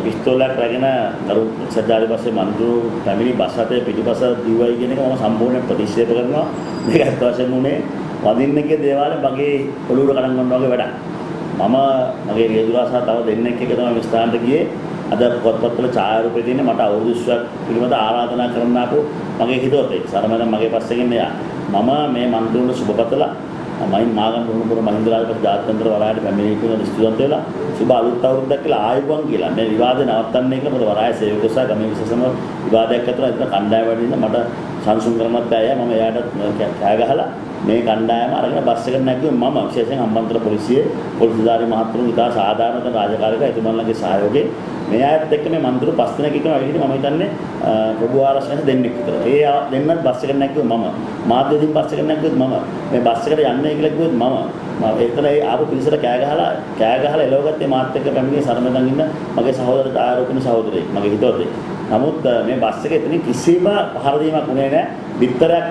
පිස්තෝලයක් රැගෙන දරු සජ්ජාලි පස්සේ මන්ත්‍රී පැමිණි බස් රථයේ පිටිපස දිවයි කියන එක මම සම්පූර්ණයෙන් ප්‍රතික්ෂේප කරනවා. මේක අත් වශයෙන්ම උනේ වදින්නකේ දේවාලේ මගේ ඔළුවට කඩන් ගන්නවා වගේ වැඩක්. මම මගේ රියදුරා සහ තව දෙන්නෙක් එක තමයි මේ ස්ථානට ගියේ. අද පොත්පත්වල ඡායාරූපේ තියෙන මට අවුරුදු 20ක් පිළිබඳ ආරාධනා කරන්න ආපු මගේ හිතවතෙක්. සරමෙන් මගේ පස්සෙන් එයා. මම මේ මන්ත්‍රීවරුන්ට සුබපතලා මයින් මාගම් දුන්නපුර මහින්ද රාජපක්ෂ ජාත්‍යන්තර වරායට පැමිණි කියන ස්තුතිවන්ත වෙලා සුබ අලුත් අවුරුද්දක් කියලා ආයුබෝවන් කියලා. මේ විවාදේ නවත්තන්නේ කියලා මොකද වරාය සේවකයෝ සහ ගමේ විශේෂම විවාදයක් ඇතුළත ඉතින් කණ්ඩායම වැඩින්න මට සංසුන් කරන්නත් බෑ. මම එයාට කෑ ගහලා මේ කණ්ඩායම අරගෙන බස් එකට නැග්ගුවේ මම විශේෂයෙන් හම්බන්තොට පොලිසියේ පොලිස්ධාරී මහත්තුරුන් ඉතා සාධාරණ රාජකාරික එතුමන්ලගේ සහයෝගයෙන් මේ අයත් එක්ක මේ මන්ත්‍රී පස් දෙනෙක් එක්කම වැඩිහිටි මම හිතන්නේ ප්‍රභු ආරක්ෂක දෙන්නෙක් විතර. ඒ දෙන්නත් බස් එකට නැග්ගුවේ මම. මාධ්‍යවේදීන් බස් එකට නැග්ගුවෙත් මම. මේ බස් එකට යන්නේ කියලා කිව්වෙත් මම. එතන ඒ ආපු පිරිසට කෑ ගහලා එලවගත්තේ මාත් එක්ක පැමිණි සරමෙන් ඉන්න මගේ සහෝදර ආරෝපණ සහෝදරයෙක් මගේ හිතවතෙක්. නමුත් මේ බස් එක එතනින් කිසිම පහර දීමක් උනේ නැහැ. විතරක්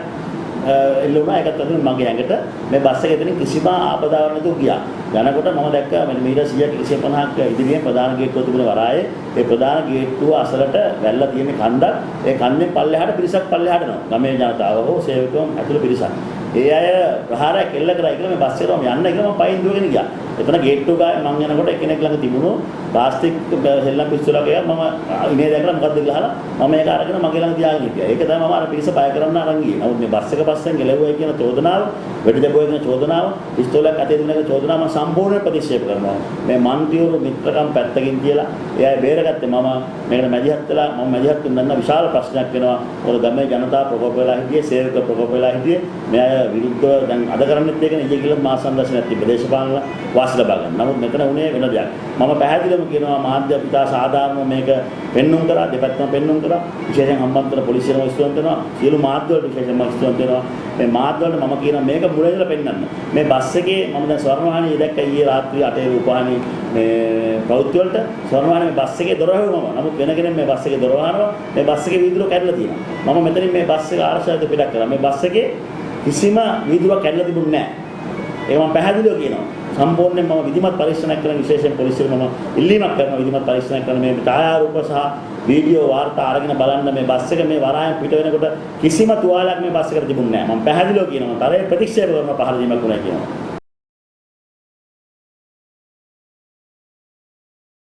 එල්ලුණා. ඒකත් තමයි මගේ ඇඟට මේ බස් එක එතනින් කිසිම ආපදාවක් නැතුව ගියා. යනකොට මම දැක්කා මෙන්න මීටර් 100ක 150ක ඉදිරියෙන් ප්‍රධාන ගේට්ටුව තිබුණ වරායේ ඒ ප්‍රධාන ගේට්ටුව අසලට වැල්ලා තියෙන කන්දක්. ඒ කන්දෙන් පල්ලෙහාට පිරිසක් පල්ලෙහාට යනවා. ගමේ ජනතාව හෝ සේවකයන් ඇතුළු පිරිසක්. ඒ අය ප්‍රහාරයක් එල්ල කරා කියලා මේ බස් එකට මම යන්න කියලා මම පයින් දුවගෙන ගියා. එතන ගේට්ටුව ගාවේ මම යනකොට එක්කෙනෙක් ළඟ තිබුණු ප්ලාස්ටික් සෙල්ලම් පිස්තෝලයක් එකක් මම ඉනේ දැකලා මොකද්ද කියලා අහලා මම ඒක අරගෙන මගේ ළඟ තියාගෙන හිටියා. ඒක තමයි මම අර පිරිස බය කරන්න අරන් ගියේ. නමුත් මේ බස් එක පස්සෙන් ගෙලවුවයි කියන චෝදනාව, වෙඩි දැබුවයි කියන චෝදනාව, පිස්තෝලයක් අතේ තිබුණ එක චෝදනාව මම සම්පූර්ණයෙන් ප්‍රතික්ෂේප කරනවා. මේ මන්ත්‍රීවරු මිත්‍රකම් පැත්තකින් කියලා එයා බේරගත්තේ මම මේකට මැදිහත් වෙලා මම මැදිහත් වෙන්න විශාල ප්‍රශ්නයක් වෙනවා. මොකද ගමේ ජනතාව ප්‍රකෝප වෙලා හිටියේ, සේවක ප්‍රකෝප වෙලා හිටියේ. මේ අය විරුද්ධව දැන් අද කරන්නත් ඒක නේ කියලා මා සංදර්ශනයක් තිබ්බ දේශපාලන වාසි ලබා ගන්න. නමුත් මෙතන උනේ වෙන දෙයක්. මම පැහැදිලිවම කියනවා මාධ්‍ය පිටා සාධාරණව මේක පෙන්눔 කරා, දෙපැත්තම පෙන්눔 කරා. විශේෂයෙන් හම්බන්තොට පොලිසියම ස්තුතිවන්ත වෙනවා. සියලු මාධ්‍ය වලට විශේෂයෙන්ම ස්තුතිවන්ත වෙනවා. මේ මාධ්‍ය වලට මම කියනවා මේක මුලින් ඉඳලා පෙන්නන්න. මේ බස් එකේ මම දැන් ස්වර්ණවාහිනිය දැක්ක ඊයේ රාත්‍රියේ 8 රූපවාහිනිය මේ ප්‍රවෘත්ති වලට ස්වර්ණවාහිනිය බස් එකේ දොර වැහුවම. නමුත් වෙන කෙනෙක් මේ බස් එකේ දොර වහනවා. මේ බස් එකේ වීදුරුව කැඩලා තියෙනවා. මම මෙතනින් මේ බස් එක ආරක්ෂාවට පිටක් කරා. මේ බස් එකේ කිසිම වීදුරුවක් කැඩලා තිබුණේ නැහැ. ඒක මම පැහැදිලිව කියනවා. සම්පූර්ණයෙන් මම විධිමත් පරීක්ෂණයක් කරන විශේෂයෙන් පොලිසියට මම ඉල්ලීමක් කරනවා විධිමත් පරීක්ෂණයක් කරන මේ ඡායාරූප සහ වීඩියෝ වාර්තා අරගෙන බලන්න මේ බස් එක මේ වරායෙන් පිට වෙනකොට කිසිම තුවාලයක් මේ බස් එකට තිබුණේ නැහැ. මම පැහැදිලිව කියනවා. තරයේ ප්‍රතික්ෂේප කරන පහර දීමක් වුණා කියනවා.